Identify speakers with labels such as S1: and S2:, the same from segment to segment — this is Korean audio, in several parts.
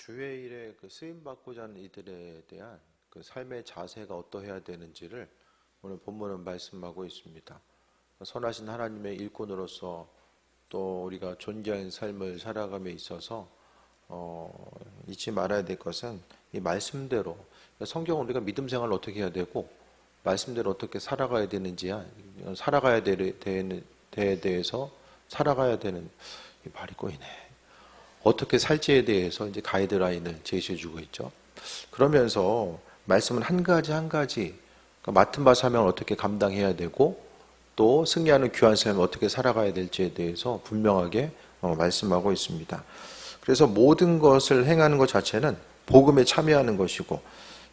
S1: 주의 일에 쓰임 받고자 하는 이들에 대한 삶의 자세가 어떠해야 되는지를 오늘 본문은 말씀하고 있습니다. 선하신 하나님의 일꾼으로서 또 우리가 존귀한 삶을 살아감에 있어서 잊지 말아야 될 것은 이 말씀대로, 성경은 우리가 믿음 생활을 어떻게 해야 되고 말씀대로 어떻게 살아가야 되는지야, 살아가야 되에 대해서 살아가야 되는, 이 말이 꼬이네. 어떻게 살지에 대해서 이제 가이드라인을 제시해주고 있죠. 그러면서 말씀은 한 가지 한 가지, 그러니까 맡은 바 사명을 어떻게 감당해야 되고 또 승리하는 귀한 삶을 어떻게 살아가야 될지에 대해서 분명하게 말씀하고 있습니다. 그래서 모든 것을 행하는 것 자체는 복음에 참여하는 것이고,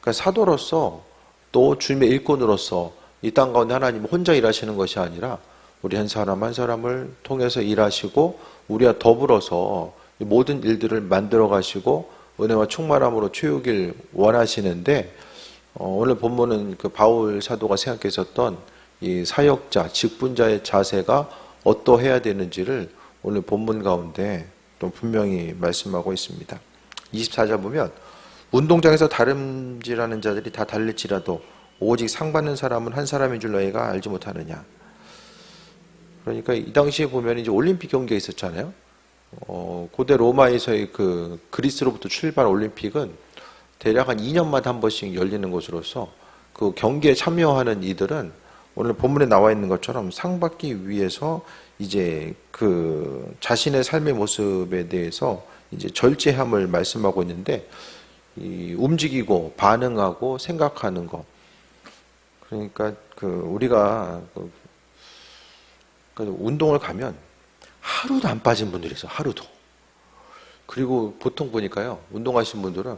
S1: 그러니까 사도로서 또 주님의 일꾼으로서 이 땅 가운데 하나님 혼자 일하시는 것이 아니라 우리 한 사람 한 사람을 통해서 일하시고 우리와 더불어서 모든 일들을 만들어 가시고 은혜와 충만함으로 채우길 원하시는데, 오늘 본문은 그 바울 사도가 생각했었던 이 사역자, 직분자의 자세가 어떠해야 되는지를 오늘 본문 가운데 또 분명히 말씀하고 있습니다. 24절 보면 운동장에서 다름질하는 자들이 다 달릴지라도 오직 상 받는 사람은 한 사람인 줄 너희가 알지 못하느냐. 그러니까 이 당시에 보면 이제 올림픽 경기가 있었잖아요. 고대 로마에서의 그 그리스로부터 출발 올림픽은 대략 한 2년마다 한 번씩 열리는 것으로서 그 경기에 참여하는 이들은 오늘 본문에 나와 있는 것처럼 상 받기 위해서 이제 그 자신의 삶의 모습에 대해서 이제 절제함을 말씀하고 있는데, 이 움직이고 반응하고 생각하는 것. 그러니까 그 우리가 그 운동을 가면 하루도 안 빠진 분들이 있어요. 하루도. 그리고 보통 보니까요, 운동하시는 분들은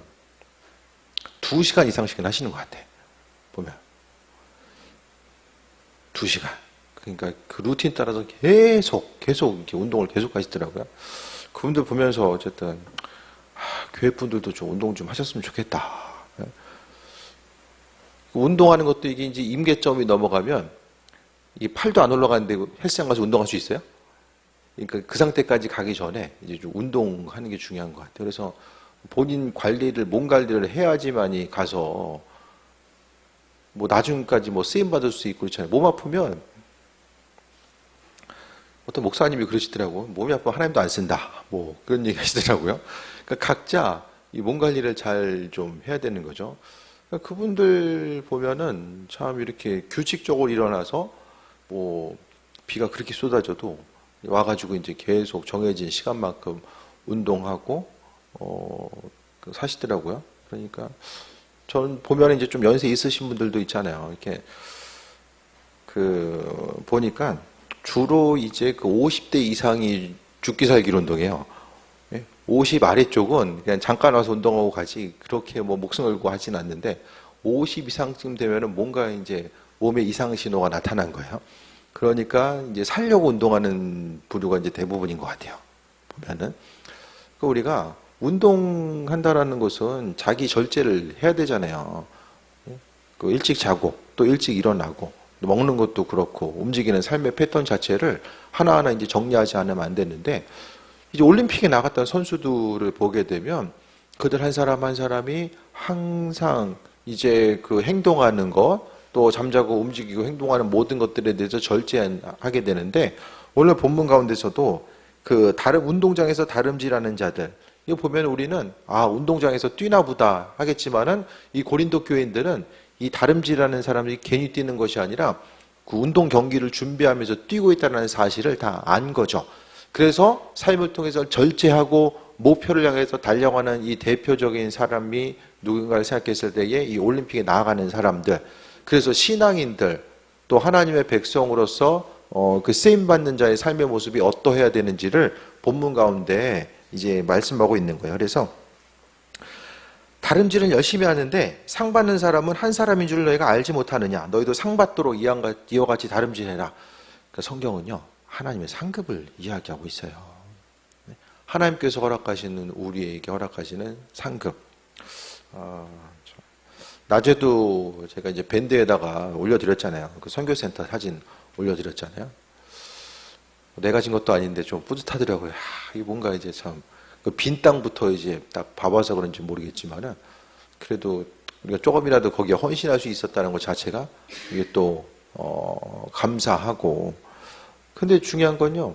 S1: 2시간 이상씩은 하시는 것 같아. 보면 2시간. 그러니까 그 루틴 따라서 계속 이렇게 운동을 계속 하시더라고요. 그분들 보면서 어쨌든 교회 분들도 좀 운동 좀 하셨으면 좋겠다. 운동하는 것도 이게 이제 임계점이 넘어가면 이 팔도 안 올라가는데 헬스장 가서 운동할 수 있어요? 그러니까 그 상태까지 가기 전에 이제 좀 운동하는 게 중요한 것 같아요. 그래서 본인 관리를, 몸 관리를 해야지만이 가서 뭐 나중까지 뭐 쓰임 받을 수 있고 그렇잖아요. 몸 아프면 어떤 목사님이 그러시더라고. 몸이 아프면 하나님도 안 쓴다. 뭐 그런 얘기 하시더라고요. 그러니까 각자 이 몸 관리를 잘 좀 해야 되는 거죠. 그러니까 그분들 보면은 참 이렇게 규칙적으로 일어나서 뭐 비가 그렇게 쏟아져도 와가지고 이제 계속 정해진 시간만큼 운동하고 사시더라고요. 그러니까 전 보면 이제 좀 연세 있으신 분들도 있잖아요. 이렇게 그 보니까 주로 이제 그 50대 이상이 죽기 살기 운동해요. 50 아래쪽은 그냥 잠깐 와서 운동하고 가지 그렇게 뭐 목숨 걸고 하진 않는데, 50 이상쯤 되면은 뭔가 이제 몸에 이상 신호가 나타난 거예요. 그러니까 이제 살려고 운동하는 부류가 이제 대부분인 것 같아요. 보면은 우리가 운동한다라는 것은 자기 절제를 해야 되잖아요. 그 일찍 자고 또 일찍 일어나고 먹는 것도 그렇고 움직이는 삶의 패턴 자체를 하나하나 이제 정리하지 않으면 안 되는데, 이제 올림픽에 나갔던 선수들을 보게 되면 그들 한 사람 한 사람이 항상 이제 그 행동하는 것, 또 잠자고 움직이고 행동하는 모든 것들에 대해서 절제하게 되는데, 오늘 본문 가운데서도 그 다른 운동장에서 다름질하는 자들, 이거 보면 우리는 운동장에서 뛰나 보다 하겠지만은 이 고린도 교인들은 이 다름질하는 사람들이 괜히 뛰는 것이 아니라 그 운동 경기를 준비하면서 뛰고 있다는 사실을 다 안 거죠. 그래서 삶을 통해서 절제하고 목표를 향해서 달려가는 이 대표적인 사람이 누군가를 생각했을 때에 이 올림픽에 나아가는 사람들, 그래서 신앙인들, 또 하나님의 백성으로서 그 쓰임 받는 자의 삶의 모습이 어떠해야 되는지를 본문 가운데 이제 말씀하고 있는 거예요. 그래서 다름질은 열심히 하는데 상 받는 사람은 한 사람인 줄 너희가 알지 못하느냐. 너희도 상 받도록 이와 같이 다름질해라. 그러니까 성경은요, 하나님의 상급을 이야기하고 있어요. 하나님께서 허락하시는, 우리에게 허락하시는 상급. 낮에도 제가 이제 밴드에다가 올려드렸잖아요. 그 선교센터 사진 올려드렸잖아요. 내가 진 것도 아닌데 좀 뿌듯하더라고요. 이게 뭔가 이제 참 그 빈 땅부터 이제 딱 봐봐서 그런지 모르겠지만은 그래도 우리가 조금이라도 거기에 헌신할 수 있었다는 것 자체가 이게 또 감사하고. 근데 중요한 건요,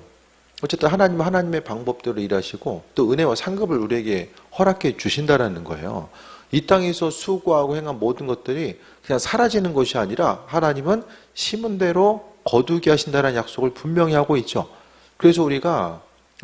S1: 어쨌든 하나님은 하나님의 방법대로 일하시고 또 은혜와 상급을 우리에게 허락해 주신다라는 거예요. 이 땅에서 수고하고 행한 모든 것들이 그냥 사라지는 것이 아니라 하나님은 심은 대로 거두게 하신다는 약속을 분명히 하고 있죠. 그래서 우리가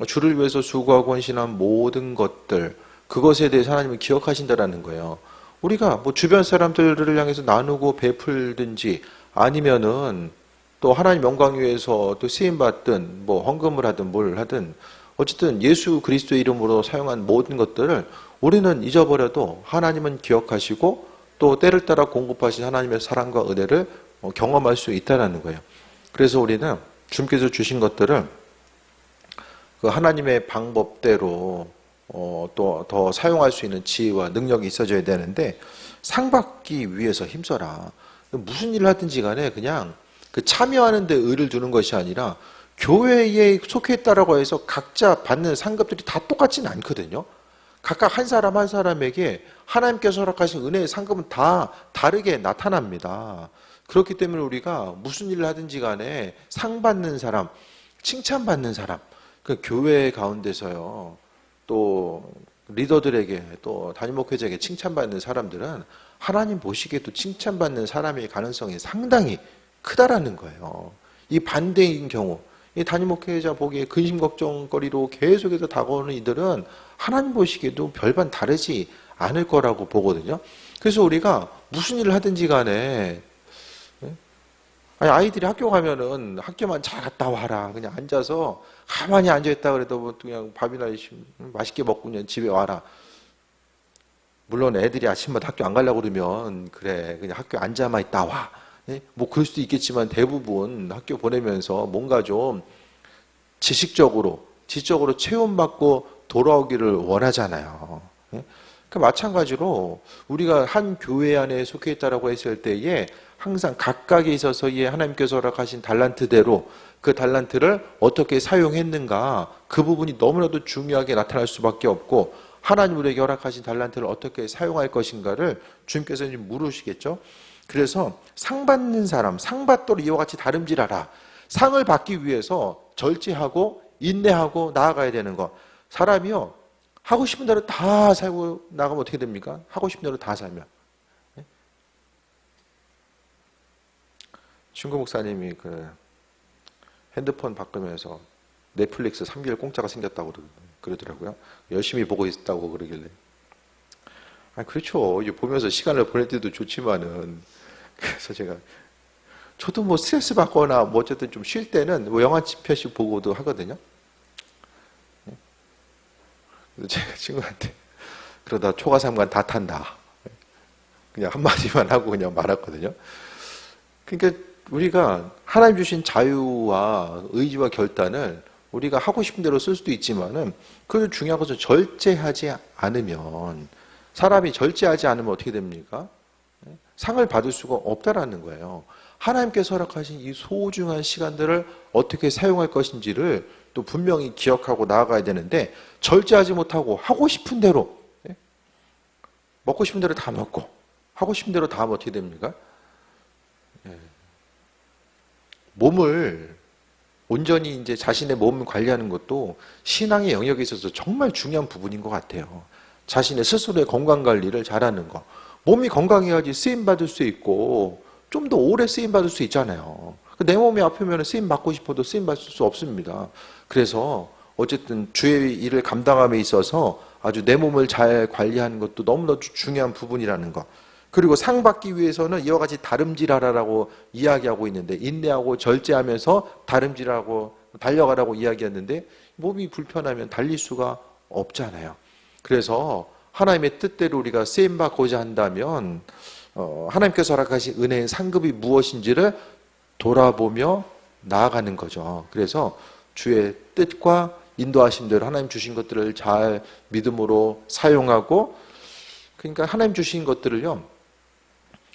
S1: 주를 위해서 수고하고 헌신한 모든 것들, 그것에 대해서 하나님은 기억하신다라는 거예요. 우리가 뭐 주변 사람들을 향해서 나누고 베풀든지 아니면은 또 하나님 영광 위해서 또 쓰임 받든 뭐 헌금을 하든 뭘 하든 어쨌든 예수 그리스도의 이름으로 사용한 모든 것들을 우리는 잊어버려도 하나님은 기억하시고 또 때를 따라 공급하신 하나님의 사랑과 은혜를 경험할 수 있다는 거예요. 그래서 우리는 주님께서 주신 것들을 그 하나님의 방법대로 또 더 사용할 수 있는 지혜와 능력이 있어져야 되는데, 상 받기 위해서 힘써라. 무슨 일을 하든지 간에 그냥 그 참여하는 데 의를 두는 것이 아니라 교회에 속해 있다라고 해서 각자 받는 상급들이 다 똑같지는 않거든요. 각각 한 사람 한 사람에게 하나님께서 허락하신 은혜의 상급은 다 다르게 나타납니다. 그렇기 때문에 우리가 무슨 일을 하든지 간에 상 받는 사람, 칭찬받는 사람, 그 교회 가운데서요, 또 리더들에게 또 담임 목회자에게 칭찬받는 사람들은 하나님 보시기에도 칭찬받는 사람의 가능성이 상당히 크다라는 거예요. 이 반대인 경우, 이 담임 목회자 보기에 근심 걱정거리로 계속해서 다가오는 이들은 하나님 보시기에도 별반 다르지 않을 거라고 보거든요. 그래서 우리가 무슨 일을 하든지 간에, 아니 아이들이 학교 가면은 학교만 잘 갔다 와라, 그냥 앉아서 가만히 앉아있다 그래도 뭐 그냥 밥이나 맛있게 먹고 그냥 집에 와라. 물론 애들이 아침마다 학교 안 가려고 그러면 그래 그냥 학교 앉아만 있다 와, 뭐 그럴 수도 있겠지만 대부분 학교 보내면서 뭔가 좀 지식적으로 지적으로 체험받고 돌아오기를 원하잖아요. 그 마찬가지로 우리가 한 교회 안에 속해 있다라고 했을 때에 항상 각각에 있어서의 하나님께서 허락하신 달란트대로 그 달란트를 어떻게 사용했는가, 그 부분이 너무나도 중요하게 나타날 수밖에 없고, 하나님 우리에게 허락하신 달란트를 어떻게 사용할 것인가를 주님께서 이제 물으시겠죠. 그래서 상 받는 사람, 상 받도록 이와 같이 다름질하라. 상을 받기 위해서 절제하고 인내하고 나아가야 되는 것. 사람이요, 하고 싶은 대로 다 살고 나가면 어떻게 됩니까? 하고 싶은 대로 다 살면. 친구 목사님이 그 핸드폰 바꾸면서 넷플릭스 3개월 공짜가 생겼다고 그러더라고요. 열심히 보고 있다고 그러길래. 아, 그렇죠. 이제 보면서 시간을 보낼 때도 좋지만은, 그래서 저도 뭐 스트레스 받거나 뭐 어쨌든 좀 쉴 때는 뭐 영화 한 편씩 보고도 하거든요. 그래서 제가 친구한테 그러다 초과삼관 다 탄다, 그냥 한마디만 하고 그냥 말았거든요. 그러니까 우리가 하나님 주신 자유와 의지와 결단을 우리가 하고 싶은 대로 쓸 수도 있지만은, 그 중요한 것은 절제하지 않으면, 사람이 절제하지 않으면 어떻게 됩니까? 상을 받을 수가 없다라는 거예요. 하나님께서 허락하신 이 소중한 시간들을 어떻게 사용할 것인지를 또 분명히 기억하고 나아가야 되는데, 절제하지 못하고 하고 싶은 대로, 먹고 싶은 대로 다 먹고 하고 싶은 대로 다 하면 어떻게 됩니까? 몸을 온전히 이제 자신의 몸을 관리하는 것도 신앙의 영역에 있어서 정말 중요한 부분인 것 같아요. 자신의 스스로의 건강 관리를 잘하는 거. 몸이 건강해야지 쓰임 받을 수 있고 좀 더 오래 쓰임 받을 수 있잖아요. 내 몸이 아프면 쓰임 받고 싶어도 쓰임 받을 수 없습니다. 그래서 어쨌든 주의 일을 감당함에 있어서 아주 내 몸을 잘 관리하는 것도 너무나 중요한 부분이라는 거. 그리고 상 받기 위해서는 이와 같이 다름질하라고 이야기하고 있는데, 인내하고 절제하면서 다름질하고 달려가라고 이야기했는데, 몸이 불편하면 달릴 수가 없잖아요. 그래서 하나님의 뜻대로 우리가 쓰임 받고자 한다면 하나님께서 허락하신 은혜의 상급이 무엇인지를 돌아보며 나아가는 거죠. 그래서 주의 뜻과 인도하심대로 하나님 주신 것들을 잘 믿음으로 사용하고, 그러니까 하나님 주신 것들을요,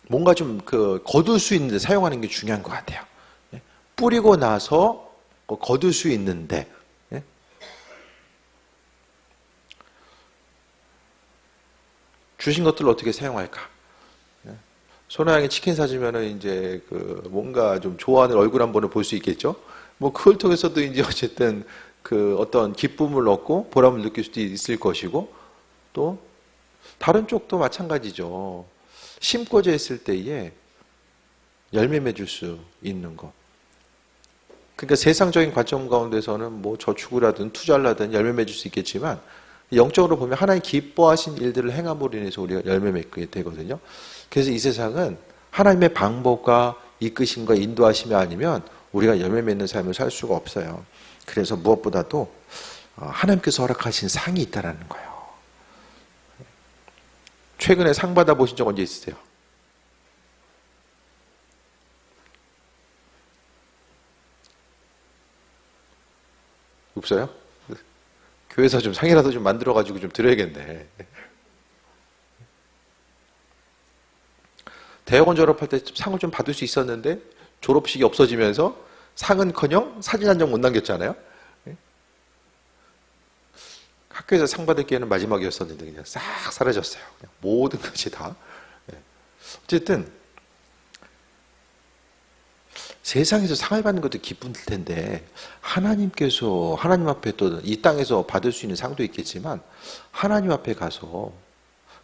S1: 뭔가 좀 거둘 수 있는데 사용하는 게 중요한 것 같아요. 뿌리고 나서 거둘 수 있는데, 주신 것들을 어떻게 사용할까? 소나양이 치킨 사주면은 이제 그 뭔가 좀 좋아하는 얼굴 한 번을 볼 수 있겠죠? 뭐 그걸 통해서도 이제 어쨌든 그 어떤 기쁨을 얻고 보람을 느낄 수도 있을 것이고, 또 다른 쪽도 마찬가지죠. 심고자 했을 때에 열매 맺을 수 있는 것. 그러니까 세상적인 관점 가운데서는 뭐 저축을 하든 투자를 하든 열매 맺을 수 있겠지만, 영적으로 보면 하나님 기뻐하신 일들을 행함으로 인해서 우리가 열매 맺게 되거든요. 그래서 이 세상은 하나님의 방법과 이끄심과 인도하심이 아니면 우리가 열매 맺는 삶을 살 수가 없어요. 그래서 무엇보다도 하나님께서 허락하신 상이 있다는 거예요. 최근에 상 받아보신 적 언제 있으세요? 없어요? 교회에서 좀 상이라도 좀 만들어가지고 좀 드려야겠네. 대학원 졸업할 때 상을 좀 받을 수 있었는데 졸업식이 없어지면서 상은커녕 사진 한 장 못 남겼잖아요. 학교에서 상 받을 기회는 마지막이었었는데 그냥 싹 사라졌어요. 그냥 모든 것이 다. 어쨌든 세상에서 상을 받는 것도 기쁠 텐데, 하나님께서 하나님 앞에 또 이 땅에서 받을 수 있는 상도 있겠지만 하나님 앞에 가서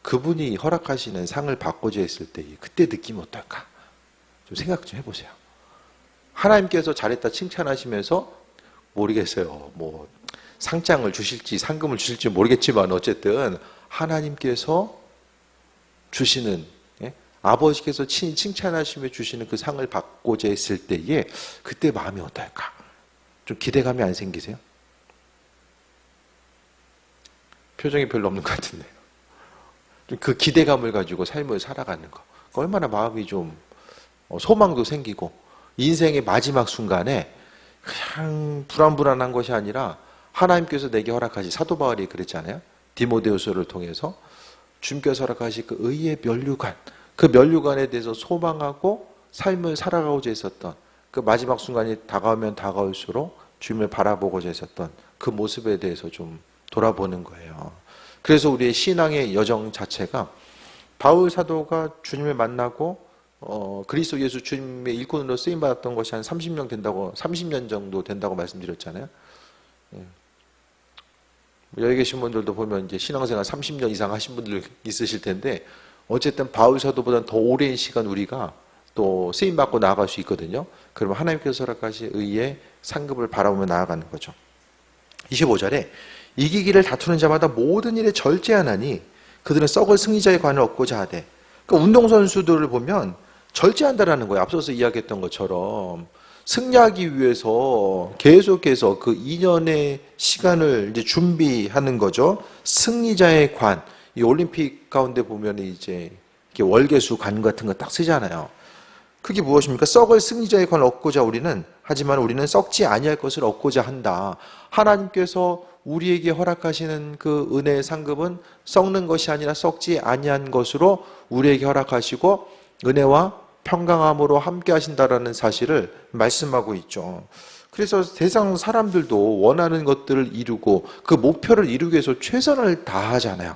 S1: 그분이 허락하시는 상을 받고자 했을 때 그때 느낌이 어떨까? 좀 생각 좀 해보세요. 하나님께서 잘했다 칭찬하시면서, 모르겠어요. 뭐 상장을 주실지 상금을 주실지 모르겠지만 어쨌든 하나님께서 주시는, 아버지께서 친히 칭찬하시며 주시는 그 상을 받고자 했을 때에 그때 마음이 어떨까? 좀 기대감이 안 생기세요? 표정이 별로 없는 것 같은데요. 그 기대감을 가지고 삶을 살아가는 거, 얼마나 마음이 좀 소망도 생기고, 인생의 마지막 순간에 그냥 불안불안한 것이 아니라 하나님께서 내게 허락하신, 사도 바울이 그랬잖아요. 디모데후서를 통해서 주님께서 허락하신 그 의의 면류관, 그 면류관에 대해서 소망하고 삶을 살아가고자 했었던 그 마지막 순간이 다가오면 다가올수록 주님을 바라보고자 했었던 그 모습에 대해서 좀 돌아보는 거예요. 그래서 우리의 신앙의 여정 자체가, 바울 사도가 주님을 만나고 그리스도 예수 주님의 일꾼으로 쓰임 받았던 것이 한 30년 정도 된다고 말씀드렸잖아요. 여기 계신 분들도 보면 이제 신앙생활 30년 이상 하신 분들 있으실 텐데, 어쨌든 바울 사도보다는 더 오랜 시간 우리가 또 쓰임 받고 나아갈 수 있거든요. 그러면 하나님께서 허락하신 의의 상급을 바라보며 나아가는 거죠. 25절에 이기기를 다투는 자마다 모든 일에 절제하나니 그들은 썩을 승리자의 관을 얻고자 하되. 그러니까 운동선수들을 보면 절제한다라는 거예요. 앞서서 이야기했던 것처럼 승리하기 위해서 계속해서 그 2년의 시간을 이제 준비하는 거죠. 승리자의 관. 이 올림픽 가운데 보면 이제 이렇게 월계수 관 같은 거 딱 쓰잖아요. 그게 무엇입니까? 썩을 승리자의 관을 얻고자 하지만 우리는 썩지 아니할 것을 얻고자 한다. 하나님께서 우리에게 허락하시는 그 은혜의 상급은 썩는 것이 아니라 썩지 아니한 것으로 우리에게 허락하시고 은혜와 평강함으로 함께 하신다라는 사실을 말씀하고 있죠. 그래서 세상 사람들도 원하는 것들을 이루고 그 목표를 이루기 위해서 최선을 다하잖아요.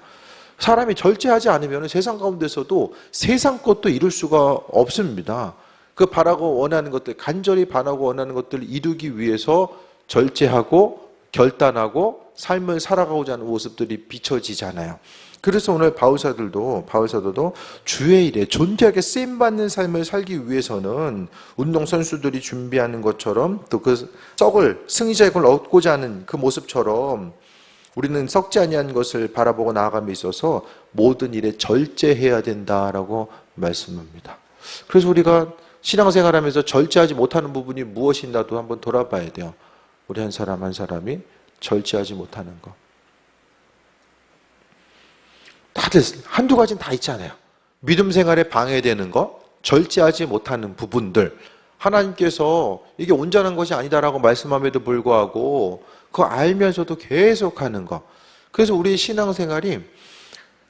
S1: 사람이 절제하지 않으면 세상 가운데서도 세상 것도 이룰 수가 없습니다. 그 바라고 원하는 것들, 간절히 바라고 원하는 것들을 이루기 위해서 절제하고 결단하고 삶을 살아가고자 하는 모습들이 비춰지잖아요. 그래서 오늘 바울 사도도 주의 일에 존귀하게 쓰임받는 삶을 살기 위해서는 운동선수들이 준비하는 것처럼, 또 그 썩을 승리자의 걸 얻고자 하는 그 모습처럼 우리는 썩지 아니한 것을 바라보고 나아감에 있어서 모든 일에 절제해야 된다라고 말씀합니다. 그래서 우리가 신앙생활하면서 절제하지 못하는 부분이 무엇이 있나도 한번 돌아봐야 돼요. 우리 한 사람 한 사람이 절제하지 못하는 것. 다들 한두 가지는 다 있잖아요. 믿음 생활에 방해되는 것, 절제하지 못하는 부분들. 하나님께서 이게 온전한 것이 아니다라고 말씀함에도 불구하고 그거 알면서도 계속하는 것. 그래서 우리 신앙생활이,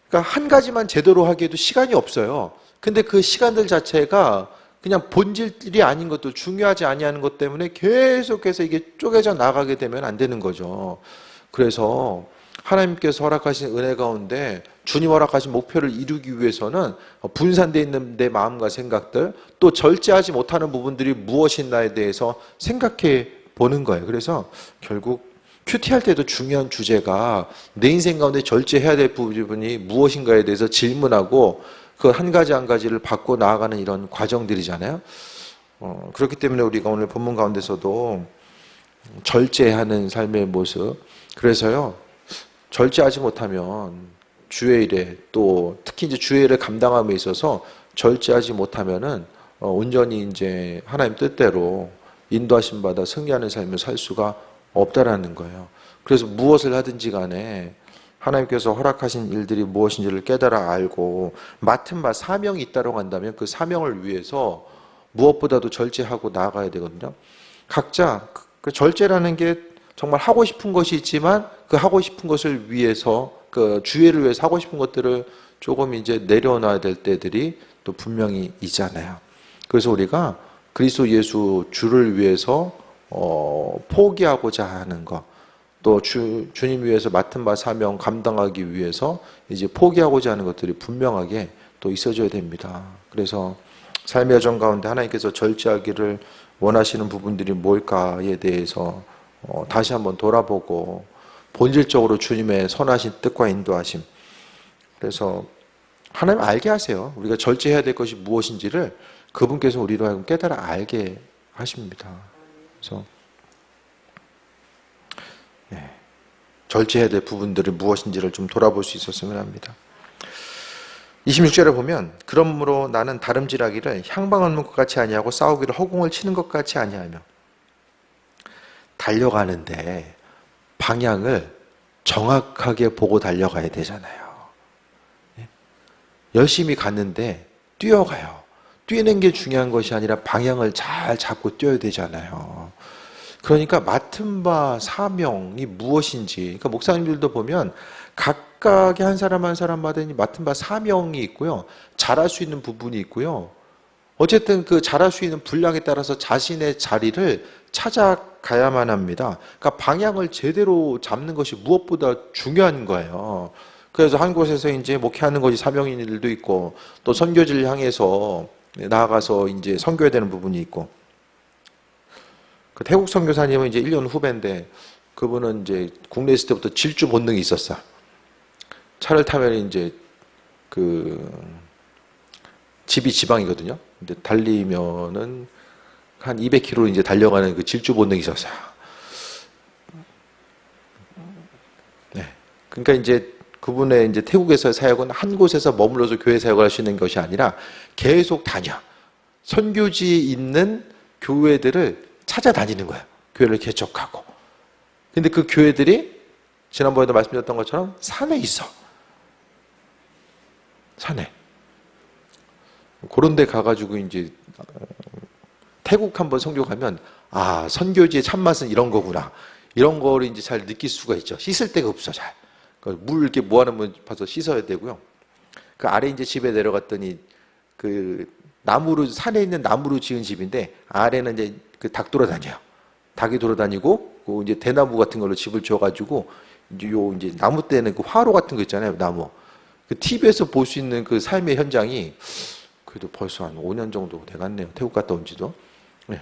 S1: 그러니까 한 가지만 제대로 하기에도 시간이 없어요. 근데 그 시간들 자체가 그냥 본질이 아닌 것도, 중요하지 아니하는 것 때문에 계속해서 이게 쪼개져 나가게 되면 안 되는 거죠. 그래서 하나님께서 허락하신 은혜 가운데 주님 허락하신 목표를 이루기 위해서는 분산되어 있는 내 마음과 생각들, 또 절제하지 못하는 부분들이 무엇인가에 대해서 생각해 보는 거예요. 그래서 결국 큐티할 때도 중요한 주제가 내 인생 가운데 절제해야 될 부분이 무엇인가에 대해서 질문하고 그 한 가지 한 가지를 바꿔 나아가는 이런 과정들이잖아요. 그렇기 때문에 우리가 오늘 본문 가운데서도 절제하는 삶의 모습, 그래서요, 절제하지 못하면 주의 일에, 또 특히 이제 주의 일을 감당함에 있어서 절제하지 못하면은 온전히 이제 하나님 뜻대로 인도하심 받아 승리하는 삶을 살 수가 없다라는 거예요. 그래서 무엇을 하든지 간에 하나님께서 허락하신 일들이 무엇인지를 깨달아 알고 맡은 바 사명이 있다고 한다면 그 사명을 위해서 무엇보다도 절제하고 나아가야 되거든요. 각자 그 절제라는 게 정말 하고 싶은 것이 있지만 그 하고 싶은 것을 위해서 그 주의를 위해서 하고 싶은 것들을 조금 이제 내려놔야 될 때들이 또 분명히 있잖아요. 그래서 우리가 그리스도 예수 주를 위해서 포기하고자 하는 것, 또 주님 위해서 맡은 바 사명 감당하기 위해서 이제 포기하고자 하는 것들이 분명하게 또 있어져야 됩니다. 그래서 삶의 여정 가운데 하나님께서 절제하기를 원하시는 부분들이 뭘까에 대해서 다시 한번 돌아보고 본질적으로 주님의 선하신 뜻과 인도하심, 그래서 하나님 알게 하세요. 우리가 절제해야 될 것이 무엇인지를 그분께서 우리로 하여금 깨달아 알게 하십니다. 그래서 절제해야 될 부분들이 무엇인지를 좀 돌아볼 수 있었으면 합니다. 26절에 보면 그러므로 나는 다름질하기를 향방 얻는 것 같이 아니하고 싸우기를 허공을 치는 것 같이 아니하며, 달려가는데 방향을 정확하게 보고 달려가야 되잖아요. 열심히 갔는데 뛰어가요. 뛰는 게 중요한 것이 아니라 방향을 잘 잡고 뛰어야 되잖아요. 그러니까 맡은 바 사명이 무엇인지, 그러니까 목사님들도 보면 각각의 한 사람 한 사람마다 맡은 바 사명이 있고요, 잘할 수 있는 부분이 있고요. 어쨌든 그 잘할 수 있는 분량에 따라서 자신의 자리를 찾아가야만 합니다. 그러니까 방향을 제대로 잡는 것이 무엇보다 중요한 거예요. 그래서 한 곳에서 이제 목회하는 것이 사명인 일도 있고, 또 선교지를 향해서 나아가서 이제 선교해야 되는 부분이 있고, 그 태국 선교사님은 이제 1년 후배인데 그분은 이제 국내에 있을 때부터 질주 본능이 있었어. 차를 타면 이제 그 집이 지방이거든요. 근데 달리면은 한 200km 이제 달려가는 그 질주 본능이 있었어요. 네. 그러니까 이제 그분의 이제 태국에서의 사역은 한 곳에서 머물러서 교회 사역을 할 수 있는 것이 아니라 계속 다녀. 선교지에 있는 교회들을 찾아다니는 거예요. 교회를 개척하고. 근데 그 교회들이 지난번에도 말씀드렸던 것처럼 산에 있어. 산에. 그런 데 가가지고 이제 태국 한번 선교 가면, 아, 선교지의 참맛은 이런 거구나. 이런 거를 이제 잘 느낄 수가 있죠. 씻을 데가 없어, 잘. 물 이렇게 모아놓은 분 봐서 씻어야 되고요. 그 아래 이제 집에 내려갔더니 그 나무로, 산에 있는 나무로 지은 집인데 아래는 이제 그 닭 돌아다녀요. 닭이 돌아다니고, 그 이제 대나무 같은 걸로 집을 지어가지고, 이제 나무 때는 그 화로 같은 거 있잖아요, 나무. 그 TV에서 볼 수 있는 그 삶의 현장이 그래도 벌써 한 5년 정도 돼갔네요. 태국 갔다 온 지도. 네.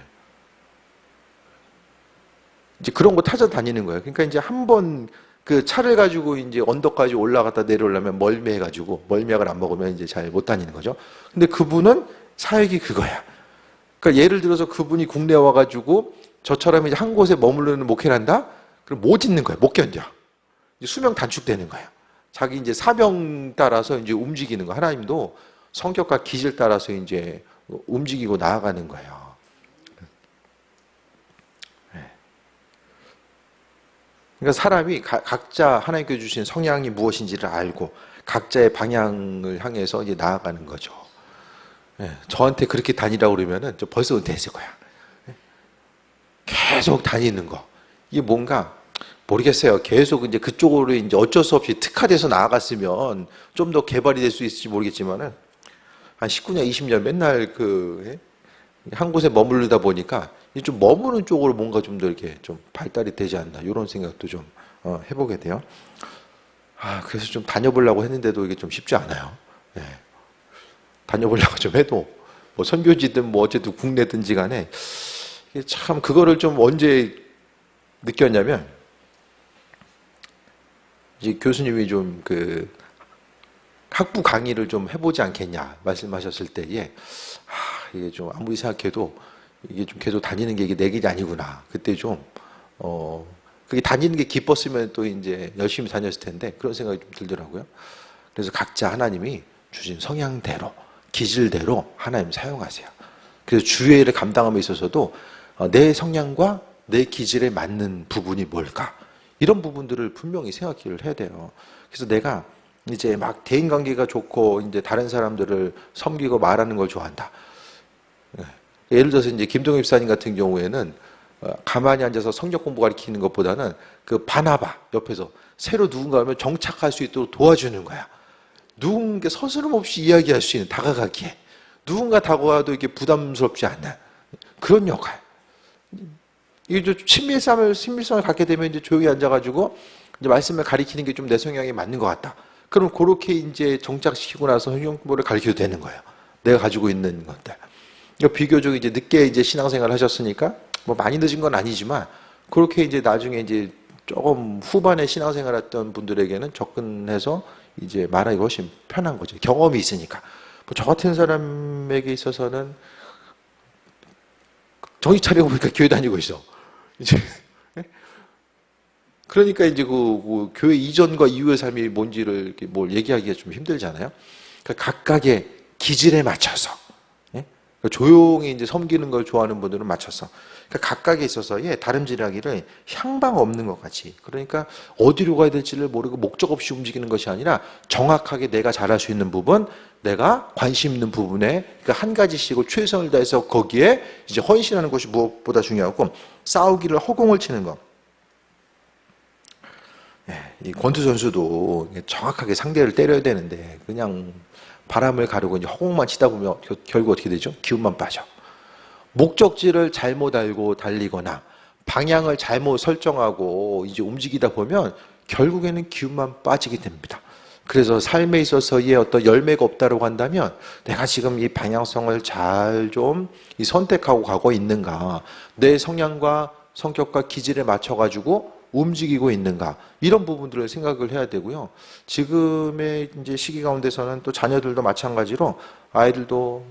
S1: 이제 그런 거 찾아다니는 거예요. 그러니까 이제 한번 그 차를 가지고 이제 언덕까지 올라갔다 내려오려면 멀미해가지고, 멀미약을 안 먹으면 이제 잘 못 다니는 거죠. 근데 그분은 사역이 그거야. 그러니까 예를 들어서 그분이 국내에 와가지고 저처럼 이제 한 곳에 머무르는 목회를 한다? 그럼 못 있는 거야. 못 견뎌. 이제 수명 단축되는 거예요. 자기 이제 사명 따라서 이제 움직이는 거. 하나님도 성격과 기질 따라서 이제 움직이고 나아가는 거예요. 그러니까 사람이 각자 하나님께 주신 성향이 무엇인지를 알고 각자의 방향을 향해서 이제 나아가는 거죠. 저한테 그렇게 다니라고 그러면은 저 벌써 은퇴했을 거야. 계속 다니는 거. 이게 뭔가 모르겠어요. 계속 이제 그쪽으로 이제 어쩔 수 없이 특화돼서 나아갔으면 좀 더 개발이 될 수 있을지 모르겠지만은 한 19년, 20년 맨날 한 곳에 머무르다 보니까 좀 머무는 쪽으로 뭔가 좀 더 이렇게 좀 발달이 되지 않나 이런 생각도 좀 해보게 돼요. 그래서 좀 다녀보려고 했는데도 이게 좀 쉽지 않아요. 예. 다녀보려고 좀 해도 뭐 선교지든 뭐 어쨌든 국내든지 간에 이게 참 그거를 좀 언제 느꼈냐면 이제 교수님이 좀 그 학부 강의를 좀 해보지 않겠냐 말씀하셨을 때에 이게 좀 아무리 생각해도 이게 좀 계속 다니는 게 이게 내 길이 아니구나. 그때 좀 그게 다니는 게 기뻤으면 또 이제 열심히 다녔을 텐데 그런 생각이 좀 들더라고요. 그래서 각자 하나님이 주신 성향대로 기질대로 하나님 사용하세요. 그래서 주의 일을 감당함에 있어서도 내 성향과 내 기질에 맞는 부분이 뭘까? 이런 부분들을 분명히 생각을 해야 돼요. 그래서 내가 이제 막 대인관계가 좋고 이제 다른 사람들을 섬기고 말하는 걸 좋아한다. 예를 들어서 이제 김동엽 집사님 같은 경우에는 가만히 앉아서 성경 공부 가르치는 것보다는 그 바나바 옆에서 새로 누군가 오면 정착할 수 있도록 도와주는 거야. 누군가 서스럼 없이 이야기할 수 있는 다가가기에 누군가 다가와도 이게 부담스럽지 않는 그런 역할. 이게 좀 친밀성을 갖게 되면 이제 조용히 앉아가지고 이제 말씀을 가리키는 게 좀 내 성향에 맞는 것 같다. 그럼 그렇게 이제 정착시키고 나서 성경 공부를 가르쳐도 되는 거예요. 내가 가지고 있는 것들. 그러니까 비교적 이제 늦게 이제 신앙생활을 하셨으니까 뭐 많이 늦은 건 아니지만 그렇게 이제 나중에 이제 조금 후반에 신앙생활 했던 분들에게는 접근해서 이제 말하기 훨씬 편한 거죠. 경험이 있으니까. 뭐 저 같은 사람에게 있어서는 정신 차리고 보니까 교회 다니고 있어. 이제 그러니까 이제 그 교회 이전과 이후의 삶이 뭔지를 이렇게 뭘 얘기하기가 좀 힘들잖아요. 그러니까 각각의 기질에 맞춰서 그러니까 조용히 이제 섬기는 걸 좋아하는 분들은 맞춰서 그러니까 각각에 있어서의 다름질하기를 향방 없는 것 같이 그러니까 어디로 가야 될지를 모르고 목적 없이 움직이는 것이 아니라 정확하게 내가 잘할 수 있는 부분, 내가 관심 있는 부분에 그러니까 한 가지씩을 최선을 다해서 거기에 이제 헌신하는 것이 무엇보다 중요하고 싸우기를 허공을 치는 것. 이 권투 선수도 정확하게 상대를 때려야 되는데 그냥 바람을 가르고 이제 허공만 치다 보면 결국 어떻게 되죠? 기운만 빠져. 목적지를 잘못 알고 달리거나 방향을 잘못 설정하고 이제 움직이다 보면 결국에는 기운만 빠지게 됩니다. 그래서 삶에 있어서의 어떤 열매가 없다고 한다면 내가 지금 이 방향성을 잘 좀 선택하고 가고 있는가, 내 성향과 성격과 기질에 맞춰가지고 움직이고 있는가 이런 부분들을 생각을 해야 되고요. 지금의 이제 시기 가운데서는 또 자녀들도 마찬가지로 아이들도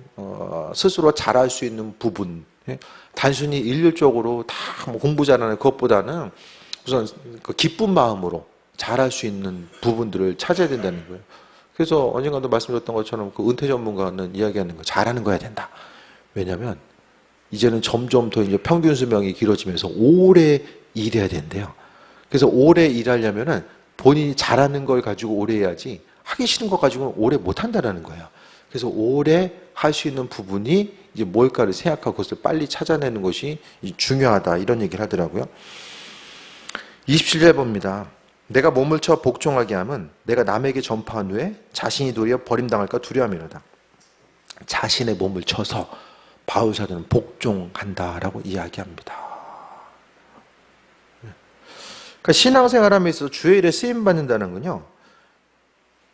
S1: 스스로 잘할 수 있는 부분, 단순히 일률적으로 다 뭐 공부 잘하는 그것보다는 우선 그 기쁜 마음으로 잘할 수 있는 부분들을 찾아야 된다는 거예요. 그래서 언젠가도 말씀드렸던 것처럼 그 은퇴 전문가는 이야기하는 거 잘하는 거 해야 된다. 왜냐하면 이제는 점점 더 이제 평균 수명이 길어지면서 오래 일해야 된대요. 그래서 오래 일하려면은 본인이 잘하는 걸 가지고 오래 해야지 하기 싫은 거 가지고는 오래 못 한다는 거예요. 그래서 오래 할 수 있는 부분이 이제 뭘까를 생각하고 그것을 빨리 찾아내는 것이 중요하다 이런 얘기를 하더라고요. 27절 봅니다. 내가 몸을 쳐 복종하게 함은 내가 남에게 전파한 후에 자신이 도리어 버림당할까 두려움이로다. 자신의 몸을 쳐서 바울 사도는 복종한다라고 이야기합니다. 그러니까 신앙생활하면서 주의 일에 쓰임 받는다는 건요.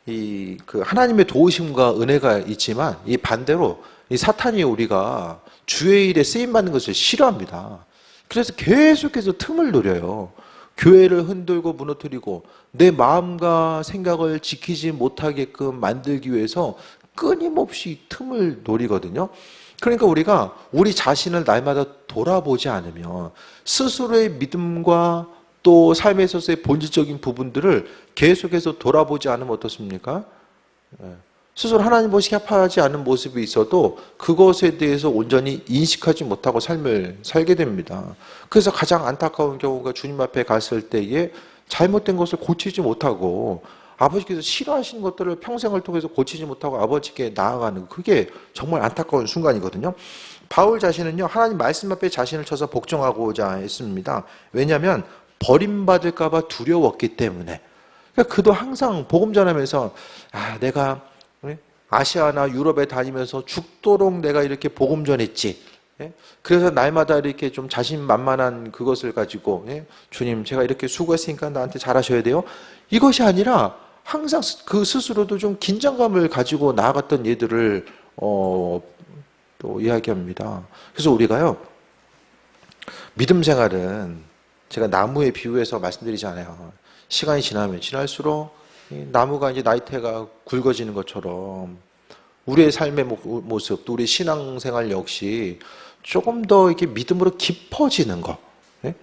S1: 그 하나님의 도우심과 은혜가 있지만 이 반대로 이 사탄이 우리가 주의 일에 쓰임 받는 것을 싫어합니다. 그래서 계속해서 틈을 노려요. 교회를 흔들고 무너뜨리고 내 마음과 생각을 지키지 못하게끔 만들기 위해서 끊임없이 틈을 노리거든요. 그러니까 우리가 우리 자신을 날마다 돌아보지 않으면 스스로의 믿음과 또 삶에 있어서의 본질적인 부분들을 계속해서 돌아보지 않으면 어떻습니까? 스스로 하나님 보시기 합하지 않은 모습이 있어도 그것에 대해서 온전히 인식하지 못하고 삶을 살게 됩니다. 그래서 가장 안타까운 경우가 주님 앞에 갔을 때에 잘못된 것을 고치지 못하고 아버지께서 싫어하시는 것들을 평생을 통해서 고치지 못하고 아버지께 나아가는 그게 정말 안타까운 순간이거든요. 바울 자신은요 하나님 말씀 앞에 자신을 쳐서 복종하고자 했습니다. 왜냐하면 버림받을까 봐 두려웠기 때문에. 그러니까 그도 항상 복음 전하면서 내가 아시아나 유럽에 다니면서 죽도록 내가 이렇게 복음 전했지. 그래서 날마다 이렇게 좀 자신만만한 그것을 가지고 주님 제가 이렇게 수고했으니까 나한테 잘하셔야 돼요. 이것이 아니라 항상 그 스스로도 좀 긴장감을 가지고 나아갔던 예들을 또 이야기합니다. 그래서 우리가요, 믿음 생활은 제가 나무에 비유해서 말씀드리잖아요. 시간이 지나면 지날수록 이 나무가 이제 나이테가 굵어지는 것처럼 우리의 삶의 모습, 또 우리 신앙생활 역시 조금 더 이렇게 믿음으로 깊어지는 것. 예?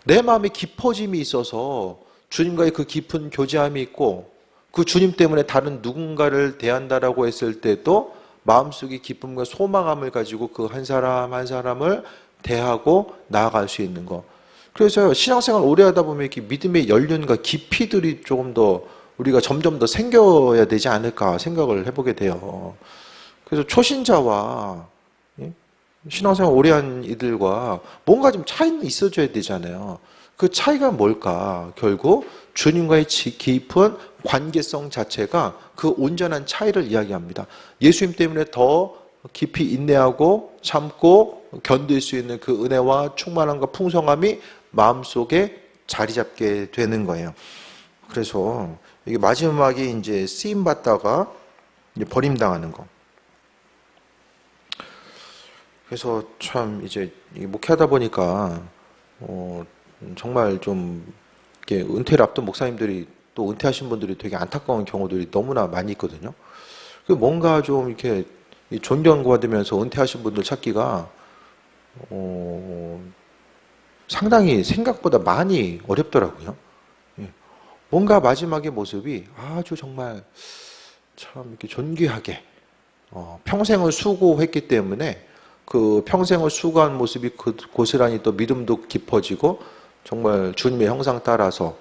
S1: 내 마음에 깊어짐이 있어서 주님과의 그 깊은 교제함이 있고 그 주님 때문에 다른 누군가를 대한다라고 했을 때도 마음속에 기쁨과 소망함을 가지고 그 한 사람 한 사람을 대하고 나아갈 수 있는 것. 그래서 신앙생활 오래 하다 보면 이렇게 믿음의 연륜과 깊이들이 조금 더 우리가 점점 더 생겨야 되지 않을까 생각을 해보게 돼요. 그래서 초신자와 신앙생활 오래 한 이들과 뭔가 좀 차이는 있어줘야 되잖아요. 그 차이가 뭘까? 결국 주님과의 깊은 관계성 자체가 그 온전한 차이를 이야기합니다. 예수님 때문에 더 깊이 인내하고 참고 견딜 수 있는 그 은혜와 충만함과 풍성함이 마음속에 자리 잡게 되는 거예요. 그래서 이게 마지막에 이제 쓰임 받다가 이제 버림당하는 거. 그래서 참 이제 목회하다 보니까 정말 좀 이렇게 은퇴를 앞둔 목사님들이 또 은퇴하신 분들이 되게 안타까운 경우들이 너무나 많이 있거든요. 그 뭔가 좀 이렇게 존경받으면서 은퇴하신 분들 찾기가 상당히 생각보다 많이 어렵더라고요. 뭔가 마지막의 모습이 아주 정말 참 이렇게 존귀하게 평생을 수고했기 때문에 그 평생을 수고한 모습이 고스란히 또 믿음도 깊어지고 정말 주님의 형상 따라서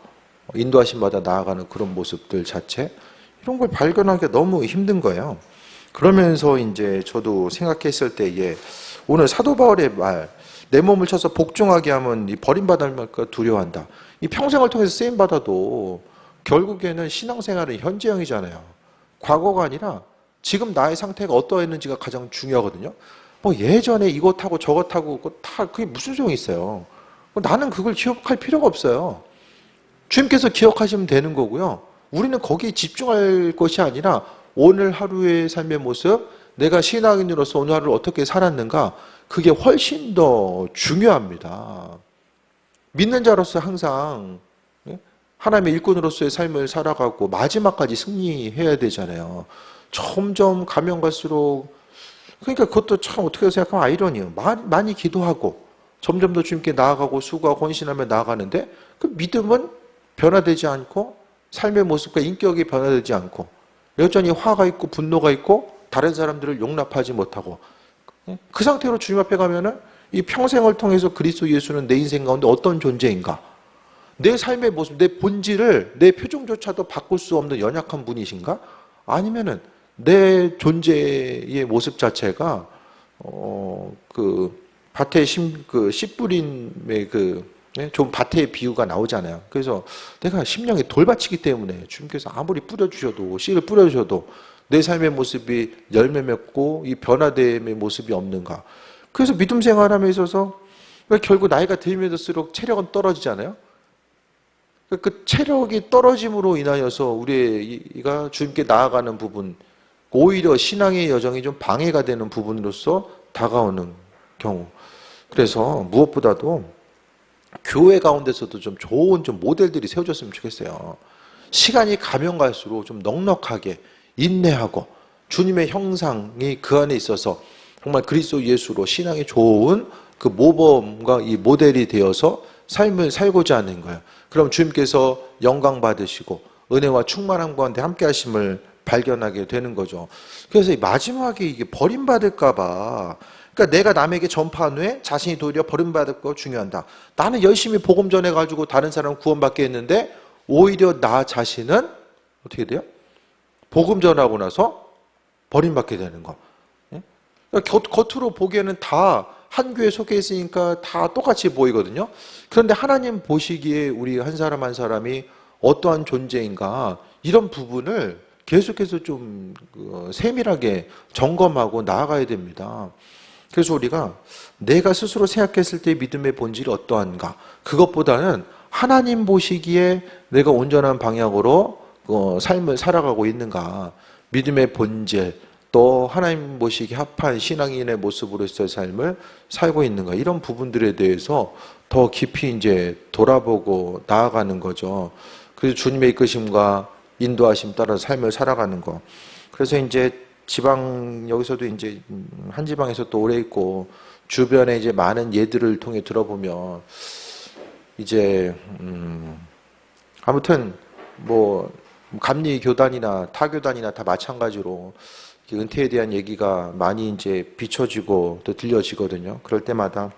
S1: 인도하심 받아 나아가는 그런 모습들 자체, 이런 걸 발견하기가 너무 힘든 거예요. 그러면서 이제 저도 생각했을 때에 오늘 사도 바울의 말, 내 몸을 쳐서 복종하게 하면 버림받을까 두려워한다. 이 평생을 통해서 쓰임 받아도 결국에는 신앙생활은 현재형이잖아요. 과거가 아니라 지금 나의 상태가 어떠했는지가 가장 중요하거든요. 뭐 예전에 이것하고 저것하고 다 그게 무슨 소용이 있어요. 나는 그걸 기억할 필요가 없어요. 주님께서 기억하시면 되는 거고요. 우리는 거기에 집중할 것이 아니라 오늘 하루의 삶의 모습, 내가 신앙인으로서 오늘 하루를 어떻게 살았는가, 그게 훨씬 더 중요합니다. 믿는 자로서 항상 하나님의 일꾼으로서의 삶을 살아가고 마지막까지 승리해야 되잖아요. 점점 가면 갈수록, 그러니까 그것도 참 어떻게 생각하면 아이러니해요. 많이 기도하고 점점 더 주님께 나아가고 수고하고 헌신하며 나아가는데 그 믿음은 변화되지 않고 삶의 모습과 인격이 변화되지 않고 여전히 화가 있고 분노가 있고 다른 사람들을 용납하지 못하고 그 상태로 주님 앞에 가면은 이 평생을 통해서 그리스도 예수는 내 인생 가운데 어떤 존재인가, 내 삶의 모습, 내 본질을 내 표정조차도 바꿀 수 없는 연약한 분이신가, 아니면은 내 존재의 모습 자체가 그 밭에 씨 뿌림의 좀 밭의 비유가 나오잖아요. 그래서 내가 심령이 돌밭이기 때문에 주님께서 아무리 뿌려주셔도 씨를 뿌려주셔도 내 삶의 모습이 열매 맺고 이 변화됨의 모습이 없는가. 그래서 믿음 생활함에 있어서 결국 나이가 들면 들수록 체력은 떨어지잖아요. 그 체력이 떨어짐으로 인하여서 우리가 주님께 나아가는 부분, 오히려 신앙의 여정이 좀 방해가 되는 부분으로서 다가오는 경우. 그래서 무엇보다도 교회 가운데서도 좀 좋은 모델들이 세워졌으면 좋겠어요. 시간이 가면 갈수록 좀 넉넉하게 인내하고 주님의 형상이 그 안에 있어서 정말 그리스도 예수로 신앙이 좋은 그 모범과 이 모델이 되어서 삶을 살고자 하는 거예요. 그럼 주님께서 영광 받으시고 은혜와 충만함 가운데 함께 하심을 발견하게 되는 거죠. 그래서 마지막에 이게 버림받을까 봐, 그러니까 내가 남에게 전파한 후에 자신이 도리어 버림받을 거 중요한다. 나는 열심히 복음 전해가지고 다른 사람 구원받게 했는데 오히려 나 자신은 어떻게 돼요? 복음 전하고 나서 버림받게 되는 거. 그러니까 겉으로 보기에는 다 한 교회에 속해 있으니까 다 똑같이 보이거든요. 그런데 하나님 보시기에 우리 한 사람 한 사람이 어떠한 존재인가, 이런 부분을 계속해서 좀 세밀하게 점검하고 나아가야 됩니다. 그래서 우리가 내가 스스로 생각했을 때 믿음의 본질이 어떠한가, 그것보다는 하나님 보시기에 내가 온전한 방향으로 삶을 살아가고 있는가, 믿음의 본질, 또 하나님 보시기에 합한 신앙인의 모습으로서의 삶을 살고 있는가, 이런 부분들에 대해서 더 깊이 이제 돌아보고 나아가는 거죠. 그래서 주님의 이끄심과 인도하심 따라 삶을 살아가는 거. 그래서 이제 여기서도 이제 한 지방에서 또 오래 있고 주변에 이제 많은 예들을 통해 들어보면 이제 아무튼 뭐 감리 교단이나 타교단이나 다 마찬가지로 은퇴에 대한 얘기가 많이 이제 비춰지고 또 들려지거든요. 그럴 때마다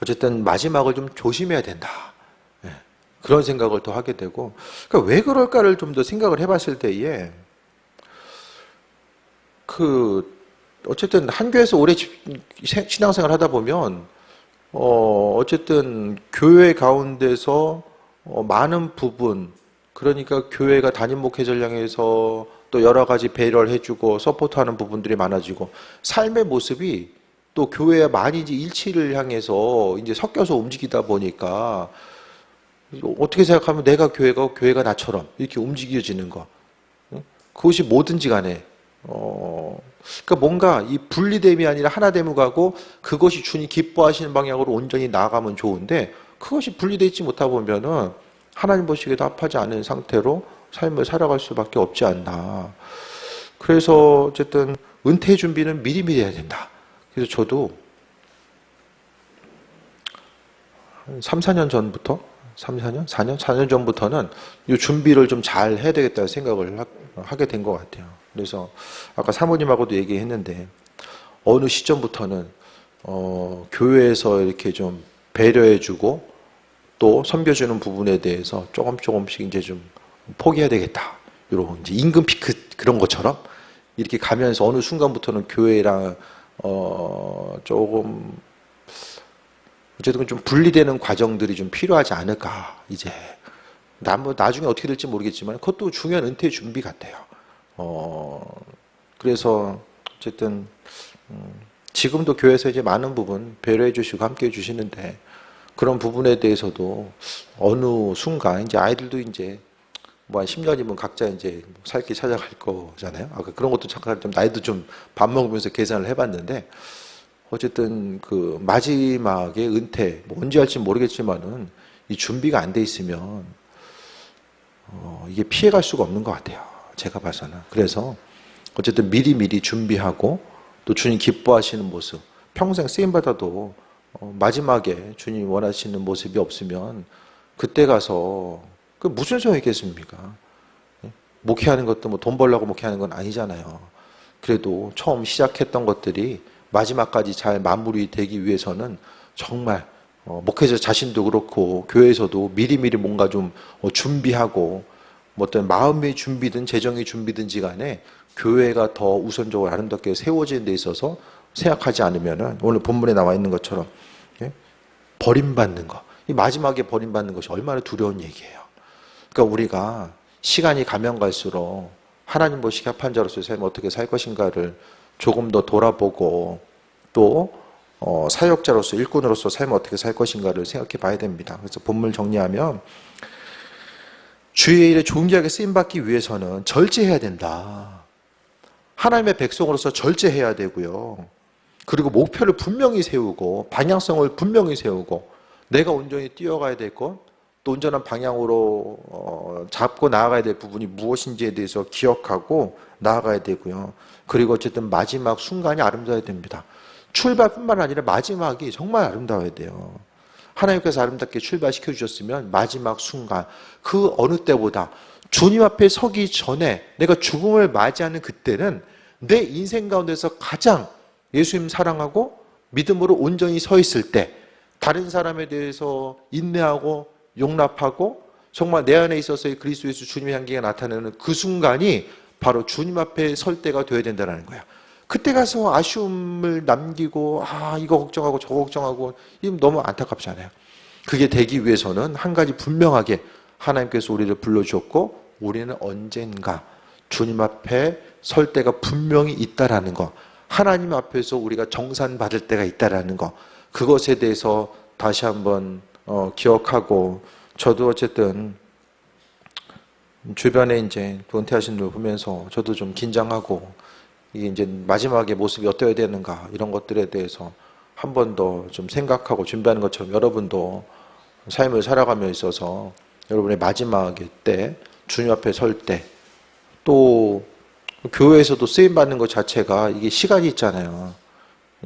S1: 어쨌든 마지막을 좀 조심해야 된다. 예, 그런 생각을 더 하게 되고, 그러니까 왜 그럴까를 좀 더 생각을 해봤을 때에 어쨌든 한교에서 오래 신앙생활 하다 보면 어쨌든 교회 가운데서 많은 부분, 그러니까 교회가 담임 목회자를 향해서 또 여러 가지 배려를 해주고 서포트하는 부분들이 많아지고, 삶의 모습이 또 교회와 많이 이제 일치를 향해서 이제 섞여서 움직이다 보니까 어떻게 생각하면 내가 교회가 나처럼 이렇게 움직여지는 거, 그것이 뭐든지 간에 그러니까 뭔가 이 분리됨이 아니라 하나됨을 가고 그것이 주님 기뻐하시는 방향으로 온전히 나아가면 좋은데, 그것이 분리되어 있지 못하다 보면은 하나님 보시기에도 합하지 않은 상태로 삶을 살아갈 수밖에 없지 않나. 그래서 어쨌든 은퇴 준비는 미리미리 해야 된다. 그래서 저도 한 3, 4년 전부터 4년 전부터는 이 준비를 좀 잘 해야 되겠다는 생각을 하게 된 것 같아요. 그래서 아까 사모님하고도 얘기했는데 어느 시점부터는 교회에서 이렇게 좀 배려해주고 또 섬겨주는 부분에 대해서 조금씩 이제 좀 포기해야 되겠다. 이런 이제 임금 피크 그런 것처럼 이렇게 가면서 어느 순간부터는 교회랑 조금 어쨌든 좀 분리되는 과정들이 좀 필요하지 않을까. 이제 나중에 어떻게 될지 모르겠지만 그것도 중요한 은퇴 준비 같아요. 그래서 어쨌든 지금도 교회에서 이제 많은 부분 배려해 주시고 함께 해 주시는데, 그런 부분에 대해서도 어느 순간 이제 아이들도 이제 뭐 한 10년이면 각자 이제 살 길 찾아갈 거잖아요. 그런 것도 잠깐 좀 나이도 좀 밥 먹으면서 계산을 해봤는데, 어쨌든 그 마지막에 은퇴 뭐 언제 할지 모르겠지만은 이 준비가 안 돼 있으면 이게 피해갈 수가 없는 것 같아요. 제가 봐서는. 그래서 어쨌든 미리 준비하고 또 주님 기뻐하시는 모습, 평생 쓰임받아도 마지막에 주님 원하시는 모습이 없으면 그때 가서 그 무슨 소용이 있겠습니까? 목회하는 것도 뭐 돈 벌려고 목회하는 건 아니잖아요. 그래도 처음 시작했던 것들이 마지막까지 잘 마무리되기 위해서는 정말 목회자 자신도 그렇고 교회에서도 미리미리 뭔가 좀 준비하고, 뭐 어떤 마음의 준비든 재정의 준비든지 간에 교회가 더 우선적으로 아름답게 세워지는 데 있어서 생각하지 않으면은 오늘 본문에 나와 있는 것처럼 버림받는 거, 이 마지막에 버림받는 것이 얼마나 두려운 얘기예요. 그러니까 우리가 시간이 가면 갈수록 하나님 보시기에 합한 자로서의 삶을 어떻게 살 것인가를 조금 더 돌아보고 또 사역자로서 일꾼으로서 삶을 어떻게 살 것인가를 생각해 봐야 됩니다. 그래서 본문을 정리하면 주의 일에 존귀하게 쓰임받기 위해서는 절제해야 된다. 하나님의 백성으로서 절제해야 되고요. 그리고 목표를 분명히 세우고 방향성을 분명히 세우고 내가 온전히 뛰어가야 될 것, 또 온전한 방향으로 잡고 나아가야 될 부분이 무엇인지에 대해서 기억하고 나아가야 되고요. 그리고 어쨌든 마지막 순간이 아름다워야 됩니다. 출발뿐만 아니라 마지막이 정말 아름다워야 돼요. 하나님께서 아름답게 출발시켜 주셨으면 마지막 순간 그 어느 때보다 주님 앞에 서기 전에 내가 죽음을 맞이하는 그때는 내 인생 가운데서 가장 예수님 사랑하고 믿음으로 온전히 서 있을 때, 다른 사람에 대해서 인내하고 용납하고 정말 내 안에 있어서의 그리스도 예수 주님의 향기가 나타나는 그 순간이 바로 주님 앞에 설 때가 되어야 된다는 거야. 그때 가서 아쉬움을 남기고 이거 걱정하고 저거 걱정하고 이건 너무 안타깝잖아요. 그게 되기 위해서는 한 가지 분명하게 하나님께서 우리를 불러주셨고 우리는 언젠가 주님 앞에 설 때가 분명히 있다라는 거, 하나님 앞에서 우리가 정산받을 때가 있다라는 거, 그것에 대해서 다시 한번 기억하고, 저도 어쨌든 주변에 이제 또 은퇴하신 분을 보면서 저도 좀 긴장하고 이게 이제 마지막에 모습이 어떠해야 되는가 이런 것들에 대해서 한 번 더 좀 생각하고 준비하는 것처럼 여러분도 삶을 살아가며 있어서 여러분의 마지막의 때 주님 앞에 설 때 또 교회에서도 쓰임 받는 것 자체가 이게 시간이 있잖아요.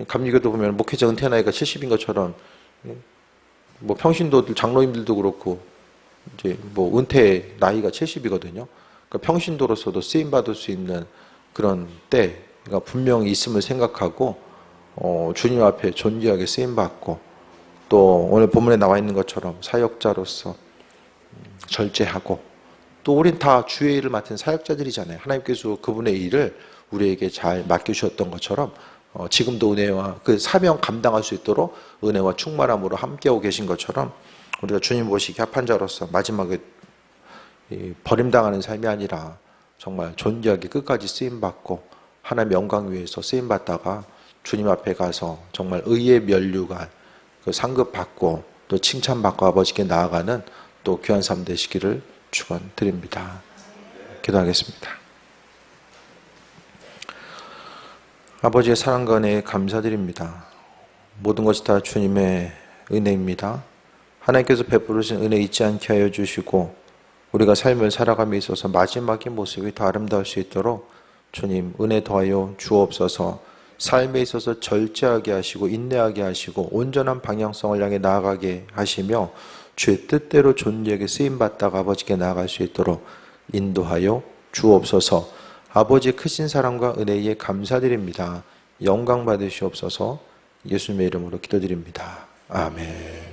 S1: 감리교도 보면 목회자 은퇴 나이가 70인 것처럼 뭐 평신도들 장로님들도 그렇고 이제 뭐 은퇴 나이가 70이거든요. 그러니까 평신도로서도 쓰임 받을 수 있는 그런 때가 분명히 있음을 생각하고 주님 앞에 존귀하게 쓰임 받고 또 오늘 본문에 나와 있는 것처럼 사역자로서 절제하고 또 우린 다 주의 일을 맡은 사역자들이잖아요. 하나님께서 그분의 일을 우리에게 잘 맡겨주셨던 것처럼 지금도 은혜와 그 사명 감당할 수 있도록 은혜와 충만함으로 함께하고 계신 것처럼 우리가 주님 보시기 합한 자로서 마지막에 버림당하는 삶이 아니라 정말 존귀하게 끝까지 쓰임받고 하나님의 영광 위에서 쓰임받다가 주님 앞에 가서 정말 의의 면류관 그 상급받고 또 칭찬받고 아버지께 나아가는 또 귀한 삶 되시기를 축원드립니다. 기도하겠습니다. 아버지의 사랑과 은혜에 감사드립니다. 모든 것이 다 주님의 은혜입니다. 하나님께서 베푸르신 은혜 잊지 않게 하여 주시고 우리가 삶을 살아감에 있어서 마지막의 모습이 더 아름다울 수 있도록 주님 은혜 더하여 주옵소서. 삶에 있어서 절제하게 하시고 인내하게 하시고 온전한 방향성을 향해 나아가게 하시며 주의 뜻대로 존귀하게 쓰임받다가 아버지께 나아갈 수 있도록 인도하여 주옵소서. 아버지의 크신 사랑과 은혜에 감사드립니다. 영광 받으시옵소서. 예수님의 이름으로 기도드립니다. 아멘.